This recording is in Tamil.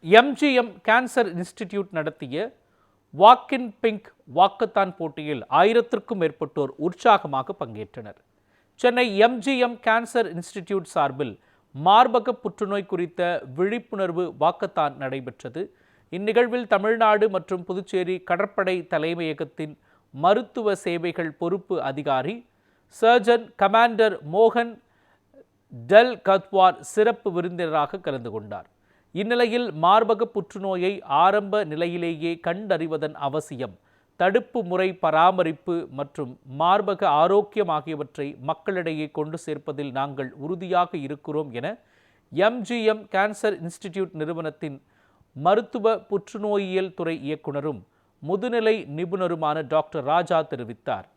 எம்ஜிஎம் கேன்சர் இன்ஸ்டிடியூட் நடத்திய வாக் இன் பிங்க் வாக்கத்தான் போட்டியில் 1000க்கும் மேற்பட்டோர் உற்சாகமாக பங்கேற்றனர். சென்னை எம்ஜிஎம் கேன்சர் இன்ஸ்டிடியூட் சார்பில் மார்பக புற்றுநோய் குறித்த விழிப்புணர்வு வாக்கத்தான் நடைபெற்றது. இந்நிகழ்வில் தமிழ்நாடு மற்றும் புதுச்சேரி கடற்படை தலைமையகத்தின் மருத்துவ சேவைகள் பொறுப்பு அதிகாரி சர்ஜன் கமாண்டர் மோகன் டெல் கத்வார் சிறப்பு விருந்தினராக கலந்து கொண்டார். இந்நிலையில் மார்பக புற்றுநோயை ஆரம்ப நிலையிலேயே கண்டறிவதன் அவசியம், தடுப்பு முறை பராமரிப்பு மற்றும் மார்பக ஆரோக்கியம் ஆகியவற்றை மக்களிடையே கொண்டு சேர்ப்பதில் நாங்கள் உறுதியாக இருக்கிறோம் என எம்ஜிஎம் கேன்சர் இன்ஸ்டிடியூட் நிறுவனத்தின் மருத்துவ புற்றுநோயியல் துறை இயக்குனரும் முதுநிலை நிபுணருமான டாக்டர் ராஜா தெரிவித்தார்.